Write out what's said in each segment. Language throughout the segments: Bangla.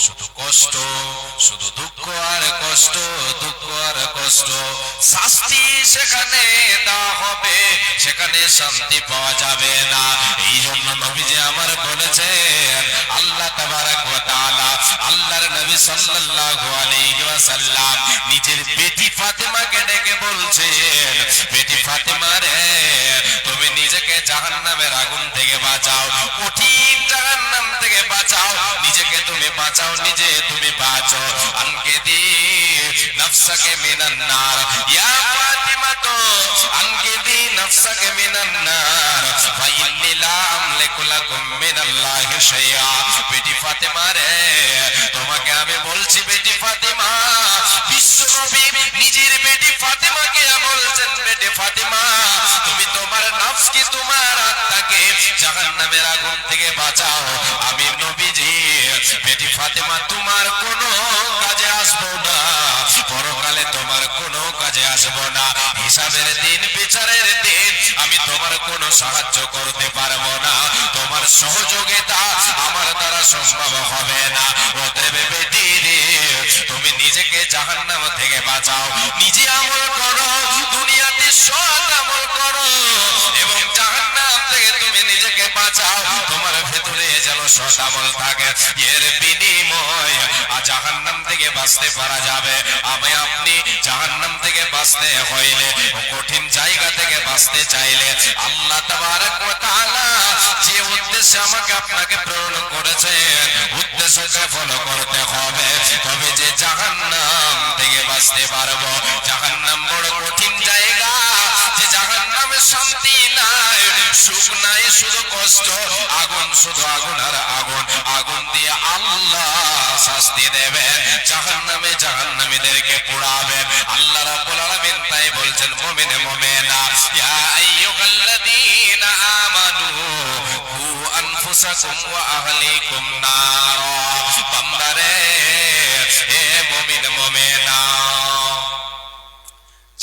শুধু কষ্ট, শুধু দুঃখ আর কষ্ট, দুঃখ আর কষ্ট। শাস্তি সেখানে দেওয়া হবে, সেখানে শান্তি পাওয়া যাবে না। এই জন্য নবীজি আমার বলেছেন, আল্লাহ তাবারাক ওয়া তাআলা, আল্লাহর নবী সাল্লাল্লাহু আলাইহি ওয়াসাল্লাম নিজের বেটি ফাতেমাকে ডেকে বলছেন, বেটি ফাতেমা রে, তুমি নিজেকে জাহান্নামের আগুন থেকে বাঁচাও, কঠিন জাহান্নাম থেকে বাঁচাও, নিজেকে তুমি বাঁচাও, নিজে তুমি বাঁচো। আনকিদি নফসাকে মিনান নার, ইয়া ফাতিমা তো আনকিদি নফসাকে মিনান নার, ফাইন্নী লা আমলিকু লাকুম মিনাল্লাহি শাইআ। বেটি ফাতেমা রে, তোমাকে আমি বলছি বেটি ফাতেমা, বিশ্বনবী নিজের বেটি ফাতেমাকে বলছেন, বেটি ফাতেমা তুমি তোমার নফসকে, তোমার আত্মাকে জাহান্নামের আগুন থেকে বাঁচাও। আমি নবীজি বেটি ফাতেমা তোমার কোনো কাজে আসবো না, পরকালে তোমার কোনো কাজে আসবো না, হিসাবের দিন, বিচারের দিন আমি তোমার কোনো সাহায্য করতে পারবো না, তোমার সহযোগিতা আমার দ্বারা সম্ভব হবে না। অতএব বেটি রে, তুমি নিজেকে জাহান্নাম থেকে বাঁচাও, নিজে আমল করো, দুনিয়াতে সৎ আমল করো এবং জাহান্নাম থেকে তুমি নিজেকে বাঁচাও, তোমার ভেতরে যেন সৎ আমল থাকে। এর বিনিময় জাহান্নাম থেকে বাঁচতে পারা যাবে। আমি আপনি জাহান্নাম থেকে বাঁচতে হইলে, কঠিন জায়গা থেকে বাঁচতে চাইলে, আল্লাহ তাবারাক ওয়া তাআলা যে উদ্দেশ্যে আমাকে আপনাকে প্রেরণ করেছেন, উদ্দেশ্যকে ফলো করতে হবে, তবে যে জাহান্নাম থেকে বাঁচতে পারবো। জাহান্নাম বড় কঠিন জায়গা, যে জাহান্নামে শান্তি নাই, সুখ নাই, শুধু কষ্ট, আগুন, শুধু আগুন আর আগুন, আগুন দিয়ে আল্লাহ শাস্তি দেবেন, জাহান্নামে জাহান্নামীদেরকে পোড়াবেন। আল্লাহ রাব্বুল আলামিন তাই বলছেন, মুমিনে মুমিনা, ইয়া আইয়ুহাল্লাযীনা আমানু কু আনফুসাকুম ওয়া আহলিকুম নার। বান্দারে, হে মুমিন মুমিনা,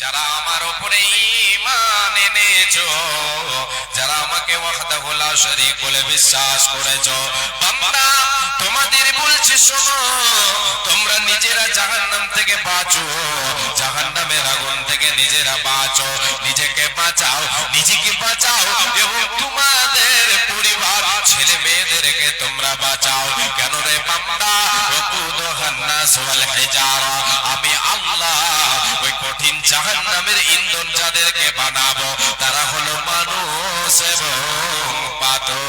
যারা আমার উপরে ঈমান এনেছো, যারা আমাকে ওয়াহদাহু লা শারীকা বলে বিশ্বাস করেছো, বান্দা তোমাদের বলছি শোনো, তোমরা নিজেরা জাহান্নাম থেকে বাঁচো, জাহান্নামের আগুন থেকে নিজেরা বাঁচো, নিজেকে বাঁচাও, নিজেকে বাঁচাও এবং তোমাদের পরিবার, ছেলে মেয়েদেরকে তোমরা বাঁচাও। কেন রে বান্দা, ওয়াকুদুহান নাস ওয়াল হিজারা, আমি আল্লাহ ওই কঠিন জাহান্নামের ইন্ধন যাদেরকে বানাবো, তারা হলো মানুষ এবং পাথর।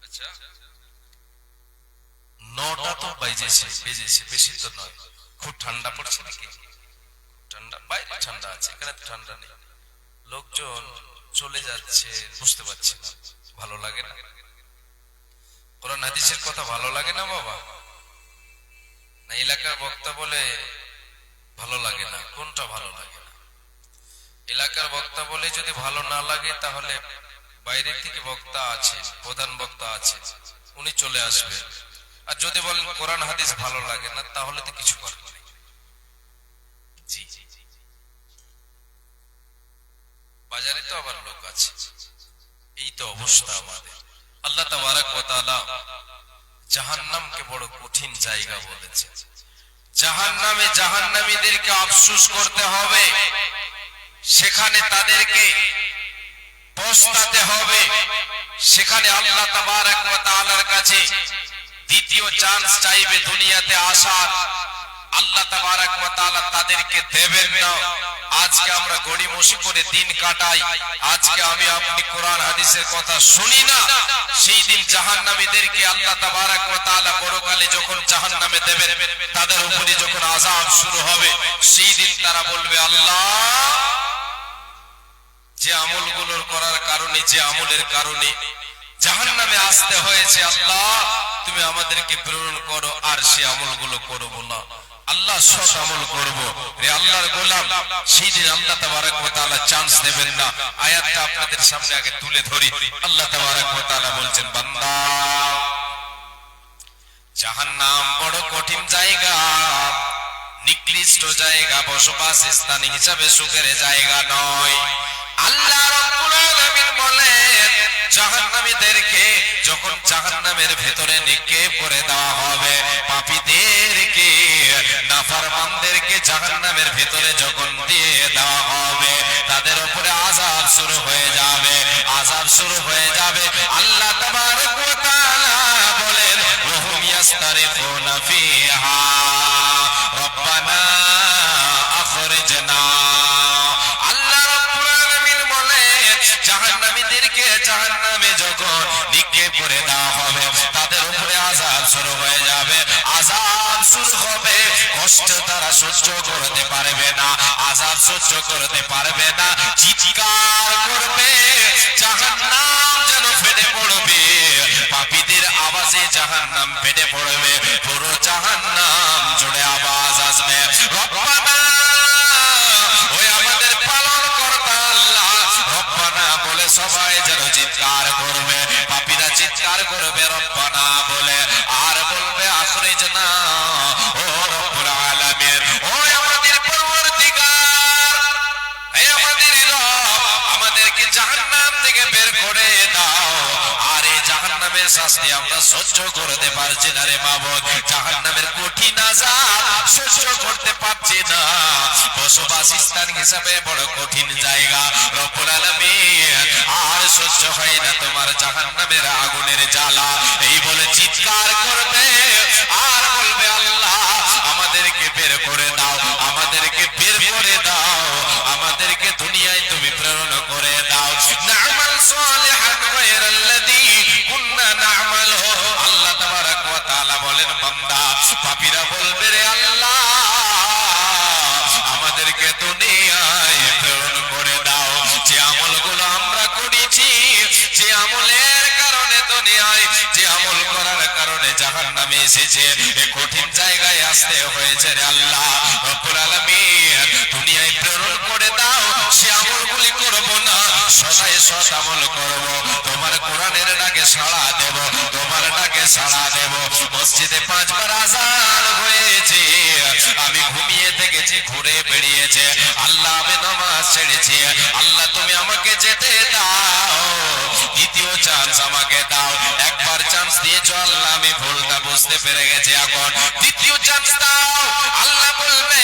আচ্ছা, 9টা তো বেজেছে, বেশি তো নয়। খুব ঠান্ডা পড়ছে নাকি? ঠান্ডা, বাইরে ঠান্ডা আছে, এখানে তো ঠান্ডা নেই। লোকজন চলে যাচ্ছে, বুঝতে পারছি না, ভালো লাগে না? কোরআন হাদিসের কথা ভালো লাগে না বাবা? না এলাকার বক্তা বলে ভালো লাগে না? কোনটা ভালো লাগে না? এলাকার বক্তা বলে যদি ভালো না লাগে, তাহলে বাইরে থেকে বক্তা আছে, প্রধান বক্তা আছে, উনি চলে আসবেন। আর যদি বলেন কোরআন হাদিস ভালো লাগে না, তাহলে তো কিছু করার নেই। জি, বাজারে তো আবার লোক আছে। এই তো অবস্থা আমাদের। আল্লাহ তাবারাক ওয়া তাআলা জাহান্নামকে বড় কঠিন জায়গা বলেছে। জাহান্নামে জাহান্নামীদেরকে আফসোস করতে হবে, সেখানে তাদেরকে পস্তাতে হবে, সেখানে আল্লাহ তাবারাক ওয়া তাআলার কাছে দ্বিতীয় চান্স চাইবে দুনিয়াতে আসার। আল্লাহ তাবারাক ওয়া তাআলা তাদেরকে দেবেন না। আজকে আমরা গড়িমসি করে দিন কাটাই, আজকে আমি আপনি কোরআন হাদিসের কথা শুনি না। সেই দিন জাহান্নামীদেরকে আল্লাহ তাবারাক ওয়া তাআলা পরকালে যখন জাহান্নামে দেবেন, তাদের উপরে যখন আযাব শুরু হবে, সেই দিন তারা বলবে, আল্লাহ, যে আমলগুলোর করার কারণে, যে আমলের কারণে জাহান্নামে আসতে হয়েছে, আল্লাহ তুমি আমাদেরকে প্রেরণ করো, আর সে আমলগুলো করব না। আল্লাহ সৎ আমল করব। রে আল্লাহর গোলাম, সেই দিন আল্লাহ তাবারাক ওয়া তাআলা চান্স দেবেন না। আয়াতটা আপনাদের সামনে আগে তুলে ধরি। আল্লাহ তাবারাক ওয়া তাআলা বলছেন, বান্দা, জাহান্নাম বড় কঠিন জায়গা, নিকৃষ্ট জায়গা, বসবাস স্থান হিসাবে সুখের জায়গা নয়। আল্লাহ রাব্বুল আলামিন বলেন, জাহান্নামীদেরকে যখন জাহান্নামের ভেতরে নিক্ষেপ করে দেওয়া হবে, পাপীদেরকে নাফরমানদেরকে জাহান্নামের ভেতরে যখন দিয়ে দেওয়া হবে, তাদের উপরে আযাব শুরু হয়ে যাবে, আযাব শুরু হয়ে যাবে। আল্লাহ তাবারক ওয়া তাআলা বলেন ওয়াহুম ইয়াস্তারিফুনা ফিহা রব্বানা আখরিজনা। আল্লাহ রাব্বুল আলামিন বলেন জাহান্নামীদেরকে জাহান্নামে যখন নিক্ষেপ করে দেওয়া হবে, তাদের উপরে আযাব শুরু হয়ে যাবে, আযাব শুরু হবে, কষ্ট তারা সহ্য করতে পারবে না, আযাব সহ্য করতে পারবে না, চিৎকার করবে, জাহান্নাম যেন ফেটে পড়বে, পাপীদের আওয়াজে জাহান্নাম ফেটে পড়বে, পুরো জাহান্নাম জুড়ে আওয়াজ আসবে রব্বানা, ওই আমাদের পালনকর্তা আল্লাহ, রব্বানা বলে সবাই যেন চিৎকার করবে, পাপীরা চিৎকার করবে রব্বানা বলে, আর বলবে আখরিজনা, ও রব্বুল আলামিন, ও আমাদের পরওয়ারদিগার, হে আমাদের রব, আমাদেরকে জাহান্নাম থেকে বের করে দাও। আর এই জাহান্নামের শাস্তি আমরা সহ্য করতে পারছি না রে মাবুদ, জাহান্নামের কঠিন আযাব সহ্য করতে পারছি না, বসবাস স্থান হিসাবে বড় কঠিন জায়গা রব্বুল আলামিন, আর সহ্য হয় না তোমার জাহান্নামের আগুনের জ্বালা, এই বলে চিৎকার করবে আর বলবে আল্লাহ আমাদেরকে বের করে দাও, আমাদেরকে বের করে দাও, আমাদেরকে দুনিয়ায় তুমি প্রেরণ করে দাও, না'মাল সালিহান গায়রাল্লাযী কুননা না'মালু। আল্লাহ তাবারক ওয়া তাআলা বলেন বান্দা, পাপীরা বলবে রে আল্লাহ আমাদেরকে দুনিয়ায় প্রেরণ করে দাও, যে আমলগুলো আমরা করেছি, যে আমলের কারণে দুনিয়ায়, যে আমল করার কারণে জাহান্নামে এসেছে, এই কঠিন জায়গায় আসতে হয়েছে রে আল্লাহ রব্বুল আলামিন, দুনিয়ায় প্রেরণ করে দাও, সে আমলগুলি করব না, সদাই সৎ আমল করব, তোমার কোরআনের ডাকে সাড়া দেব, তোমার ডাকে সাড়া দেব। মসজিদে 5 বার আযান হয়েছে, আমি ঘুমিয়ে থেকেছি, ঘুরে বেরিয়েছে, আল্লাহ আমি নামাজ ছেড়েছি, আল্লাহ তুমি আমাকে যেতে দাও, দ্বিতীয় চান্স আমাকে দাও, একবার চান্স দিয়েছো আল্লাহ, আমি ভুলটা বুঝতে পেরে গেছি, এখন দ্বিতীয় চান্স দাও। আল্লাহ বলবে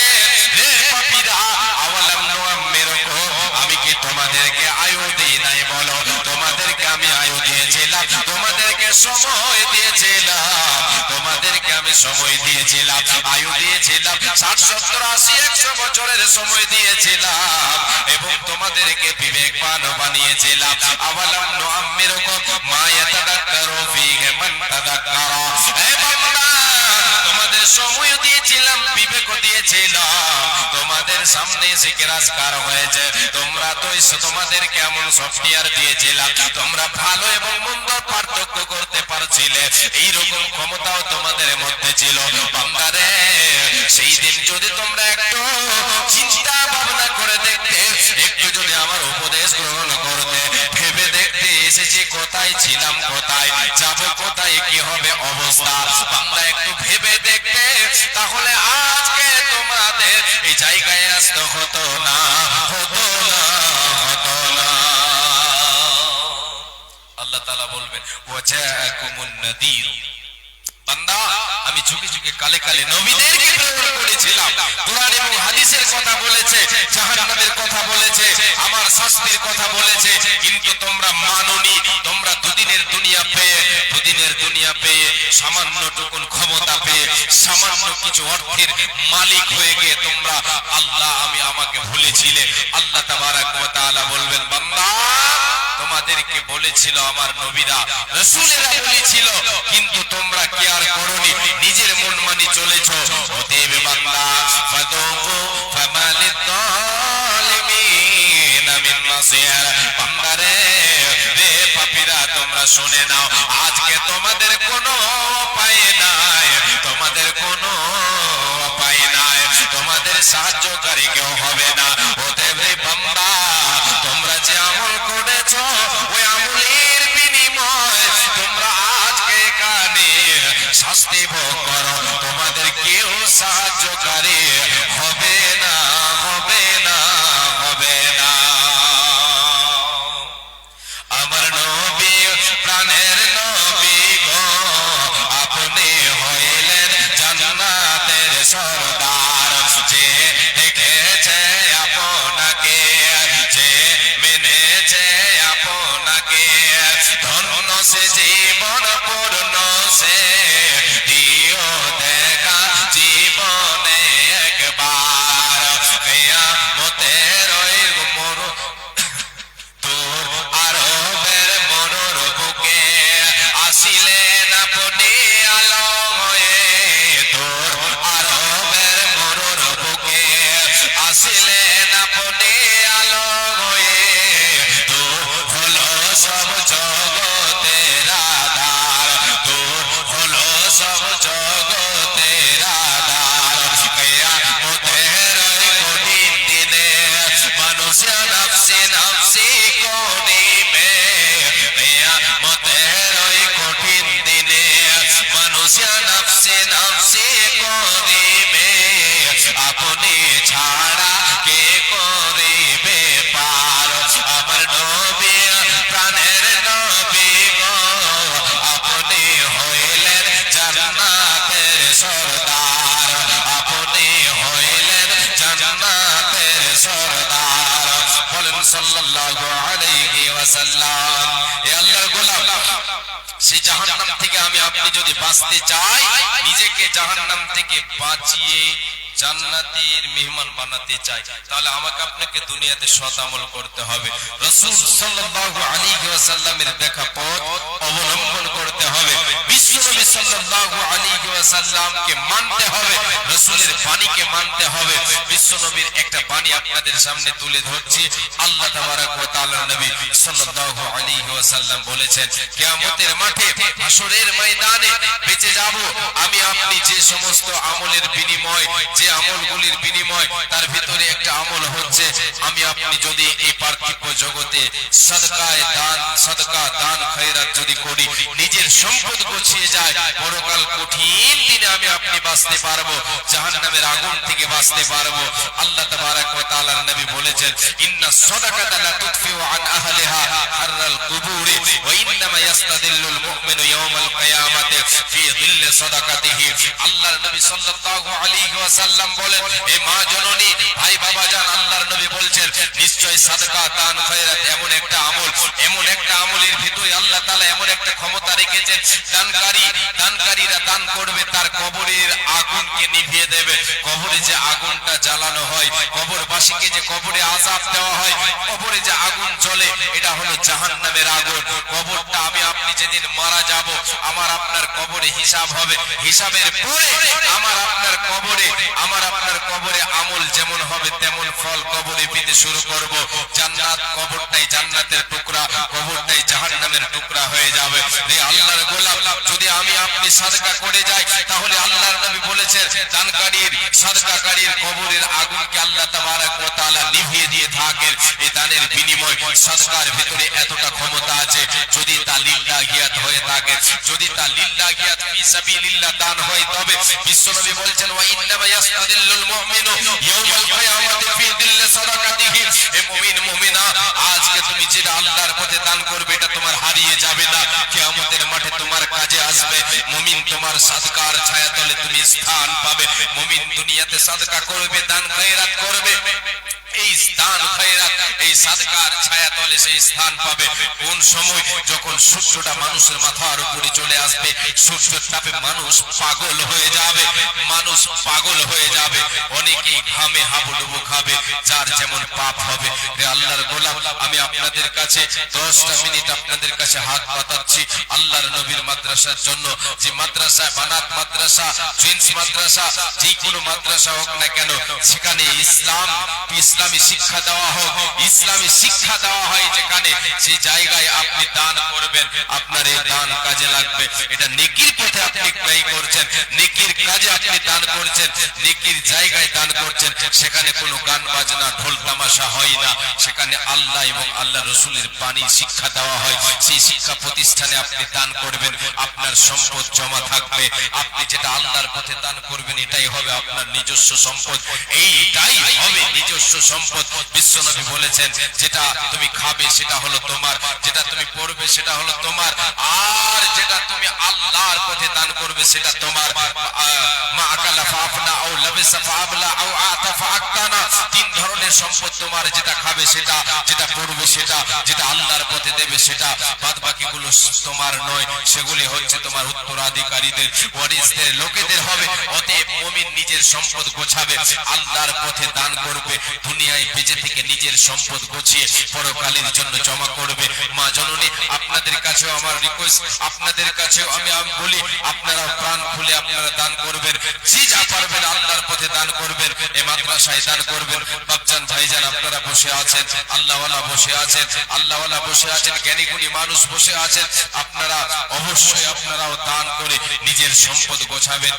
হে পাপীরা আওয়ালাম নুআম্মিরুকুম, আমি কি তোমাদেরকে আয়ু দিই নাই বলো, তোমাদেরকে আমি আয়ু দিয়েছিলাম, তোমাদেরকে সময় দিয়েছিলাম, তোমাদেরকে আমি সময় দিয়েছিলাম, আয়ু দিয়েছিলাম, 60 70 80 100 বছরের সময় দিয়েছিলাম, এবং তোমাদেরকে বিবেকবান বানিয়েছিলাম। আওয়ালাম নুআম্মিরুকুম মা ইয়াতাযাক্কারু ফীহি মান তাযাক্কারা, হে বান্দা তোমাদের সময় দিয়েছিলাম, বিবেক দিয়েছিলাম, তোমাদের সামনে জিকির আজকার হয়েছে, তোমরা তো তোমাদের কেমন সফটওয়্যার দিয়েছিলাম, তোমরা ভালো এবং মন্দ পার্থক্য করতে পারছিলে, এই রকম ক্ষমতাও তোমাদের মধ্যে ছিল। বান্দারে সেই দিন যদি তোমরা একটু চিন্তা ভাবনা করে দেখতে, একটু যদি আমার উপদেশ গ্রহণ করতে, ভেবে দেখতে এসেছি কোথায় ছিলাম, কোথায় যাব, কোথায় কি হবে অবস্থা, বান্দা একটু ভেবে দেখতে, তাহলে আজকে তোমাদের এই জায়গায় আসতে হতো না, হতো না, হতো না। আল্লাহ তাআলা বলবেন ওয়াজাকুমুন নাদির, বান্দা আমি যুগে যুগে কালে কালে নবীদেরকে প্রেরণ করেছিলাম, কোরআন এবং হাদিসের কথা বলেছে, জাহান্নামের কথা বলেছে, আমার শাস্তির কথা বলেছে, কিন্তু তোমরা মানোনি, তোমরা দুদিনের দুনিয়া পেয়ে সামান্যটুকুন ক্ষমতা পেয়ে সামান্য কিছু অর্থের মালিক হয়ে গিয়ে তোমরা আল্লাহ আমি আমাকে ভুলেছিলে। আল্লাহ তাবারক ওয়া তাআলা বলবেন বান্দা তোমাদেরকে বলেছিল আমার নবীরা রাসূলেরা বলেছিল, কিন্তু তোমরা কেয়ার করোনি, নিজের মন মানি চলেছো। অতএব বান্দা ফাদুকু ফামালিদ যালিমিনা মিন নাসির, বান্দারে রে পাপীরা তোমরা শুনে নাও, আজকে তোমাদের কোনো উপায় নাই, তোমাদের কোনো উপায় নাই, তোমাদের সাহায্যকারী কেউ হবে না। অতএব রে বান্দা তোমরা যে আমল করেছো, ওই আমলের বিনিময় তোমরা আজকে এখানে শাস্তি ভোগ করো, তোমাদের কেউ সাহায্যকারী হবে না, হবে না, হবে না। আমার নবী প্রাণের নবী সে জীবন পূর্ণ সে দিও দেখা জীবনে একবার কিয়ামতের ওই মরু তোর আরবের মরুর বুকে আসিলেন আপনি আলো হয়ে তোর আরবের মরুর বুকে আসিলেন আপনি আলো হয়ে তোর হলো সব জগতের আধার তোর হলো সব জগতের আধার কিয়ামতের ওই কঠিন দিনে মানুষ নফসি নফসি করিবে কিয়ামতের ওই কঠিন দিনে মানুষ নফসি নফসি করিবে আপনি ছাড়া কে করিবে পার আমার নবী প্রাণের নবী গো আপনি হইলেন জান্নাতের সরদার আপনি হইলেন জান্নাতের সরদার বলেন সাল্লাল্লাহু আলাইহি ওয়াসাল্লাম এ আল্লাহর গোলাম সেই জাহান্নাম থেকে আমি আপনি যদি বাঁচতে চাই নিজেকে জাহান্নাম থেকে বাঁচিয়ে জান্নাতের মেহমান বানাতে চাই তাহলে আমাকে আপনাকে দুনিয়াতে সৎ আমল করতে হবে রাসূল সাল্লাল্লাহু আলাইহি ওয়াসাল্লামের দেখা পথ অবলম্বন করতে হবে বিশ্বনবী সাল্লাল্লাহু আলাইহি ওয়াসাল্লামকে মানতে হবে রাসূলের বাণীকে মানতে হবে বিশ্বনবীর একটা বাণী আপনাদের সামনে তুলে ধরছি আল্লাহ তাবারক ওয়া তাআলার নবী সাল্লাল্লাহু আলাইহি ওয়াসাল্লাম বলেছেন কিয়ামতের মাঠে হাসরের ময়দানে বেঁচে যাব আমি আপনি যে সমস্ত আমলের বিনিময় যে আমলগুলির বিনিময় তার ভিতরে একটা আমল হচ্ছে আমি আপনি যদি এই পার্থিব জগতে সাদকা দান খয়রাত যদি করি নিজের সম্পদ গুছিয়ে যায় পরকাল কঠিন দিনে আমি আপনি বাঁচতে পারবো জাহান্নামের আগুন থেকে বাঁচতে পারবো আল্লাহ তাবারক ওয়া তাআলার নবী বলেছেন ইন্না সাদাকাতা লা তুদফিউ আন আহলিহা হাররাল কুবুরি ওয়া ইন্নামা ইয়াস্তাদিল্লুল মুমিনু ইয়াওমাল কিয়ামাতি ফি যিল্লি সাদাকাতিহি আল্লাহর নবী সাল্লাল্লাহু আলাইহি ওয়াসাল্লাম বলেন হে মা জননী ভাই বাবা জান আল্লাহর নবী বলছেন নিশ্চয় সাদকা দান খয়রাত এমন একটা আমলের ভিতরে আল্লাহ তাআলা এমন একটা ক্ষমতা রেখেছেন দানকারীরা দান করবে তার কবরের আগুনকে নিভিয়ে দেবে কবরে যে আগুনটা জ্বালানো হয় কবরবাসীকে যে কবরে আযাব দেওয়া হয় কবরে যে আগুন জ্বলে এটা হলো জাহান্নামের আগুন কবরটা আমি আপনি যেদিন মারা যাব আমার আপনার কবরে হিসাব হবে হিসাবের পরে আমার আপনার কবরে আমল যেমন হবে তেমন ফল কবরে পেতে শুরু করব জান্নাত কবরটাই জান্নাতের টুকরা কবরটাই জাহান্নামের টুকরা হয়ে যাবে রে আল্লাহর গোলাম যদি আমি আপনি সাদকা করে যাই তাহলে আল্লাহর নবী বলেছেন দানকারীর সাদকাকারীর কবরের আগুনকে আল্লাহ তাবারক ওয়া তাআলা নিভিয়ে দিয়ে থাকেন এই দানের বিনিময় সাদকার ভিতরে এতটা ক্ষমতা আছে যদি তা লিল্লাহিয়াত হয়ে থাকে যদি তা লিল্লাহিয়াত ফি সাবিলিল্লাহ দান হয় তবে বিশ্বনবী বলেছেন ওয়া ইন্নামা ইয়াস্তাদিল্লুল মুমিনু ইয়াওমাল কিয়ামাতি ফি যিল্লি সাদাকাতিহি এ মুমিন মুমিনা আজকে তুমি যেটা আল্লাহর পথে দান করবে এটা তোমার হারিয়ে যাবে না কিয়ামতের মাঠে তোমার কাজে আসবে মুমিন তোমার সাদকার ছায়াতলে তুমি স্থান পাবে মুমিন দুনিয়াতে সাদকা করবে দান খয়রাত করবে এই দান খয়রাত এই সাদকার ছায়াতলে সেই স্থান পাবে কোন সময় যখন সূর্যটা মানুষের মাথার উপরে চলে আসবে সূর্যের তাপে মানুষ পাগল হয়ে যাবে অনেকেই ঘামে হাবুডুবু খাবে যার যেমন পাপ হবে হে আল্লাহর গোলাম আমি আপনাদের কাছে 10টা মিনিট আপনাদের কাছে হাত পাতাচ্ছি আল্লাহর নবীর মাদ্রাসার জন্য যে মাদ্রাসা বানাত মাদ্রাসা জিন্স মাদ্রাসা যে কোনো মাদ্রাসা হোক না কেন সেখানে ইসলামী শিক্ষা দেওয়া হোক ইসলামী শিক্ষা দেওয়া হয় যেখানে সেই জায়গায় আপনি দান করবেন আপনার এই দান কাজে লাগবে এটা নেকির পথে আপনি ব্যয় করছেন নেকির কাজে আপনি দান করছেন নেকির জায়গায় দান করছেন সেখানে কোনো গান বাজনা ঢোল তামাশা হয় না সেখানে আল্লাহ এবং আল্লাহ রাসূলের বাণী শিক্ষা দেওয়া হয় সেই শিক্ষা প্রতিষ্ঠানে আপনি দান করবেন আপনার সম্পদ জমা থাকবে আপনি যেটা আল্লাহর পথে দান করবেন এটাই হবে আপনার নিজস্ব সম্পদ এইটাই হবে নিজস্ব সম্পদ বিশ্বনবী বলেছেন যেটা তুমি খাবে সেটা হলো তোমার যেটা তুমি পড়বে সেটা হলো তোমার আর যেটা তুমি আল্লাহর পথে দান করবে সেটা তোমার মা আকালা ফাফনা আও লাবিসা ফাবলা আও আতা ফাক্তানা, তিন ধরনের সম্পদ তোমার, যেটা খাবে সেটা, যেটা পড়বে সেটা, যেটা আল্লাহর পথে দেবে সেটা, বাদ বাকিগুলো তোমার নয়, সেগুলি হচ্ছে তোমার উত্তরাধিকারীদের, ওয়ারিসদের, লোকেদের হবে। অতএব মুমিন নিজের সম্পদ গোছাবে, আল্লাহর পথে দান করবে, দুনিয়ায় বেঁচে থেকে নিজের সম্পদ গোছিয়ে পরকালের জন্য জমা করবে। মা জননী, আপনাদের কাছেও আমার রিকোয়েস্ট, আপনাদের কাছেও আমি বলি, আপনারা প্রাণ খুলে আপনারা দান করবেন, যে যা পারবেন আল্লাহর পথে দান করবেন, এই মাদ্রাসায় দান করবেন। বাপজান ভাইজান আপনারা বসে আছেন, আল্লাহওয়ালা বসে আছেন, আল্লাহওয়ালা বসে আছেন, জ্ঞানী গুণী মানুষ বসে আছেন, আপনারা অবশ্যই আপনারাও দান করে নিজের সম্পদ গোছাবেন।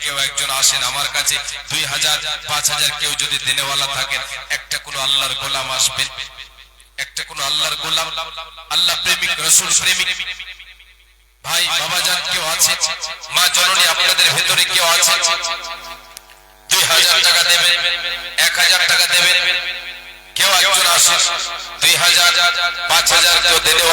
কেউ একজন আসেন আমার কাছে, 2000 5000 কেউ যদি দেনেওয়ালা থাকেন, একটা কোনো আল্লাহর গোলাম আসবেন, একটা কোনো আল্লাহর গোলাম, আল্লাহ প্রেমিক, রাসূল প্রেমিক ভাই বাবাজান কেউ আছে? মা জননী আপনাদের ভেতরে কেউ আছে? 2000 টাকা দেবেন, 1000 টাকা দেবেন, কেউ একজন আসে, 2000 5000 কেউ দেনে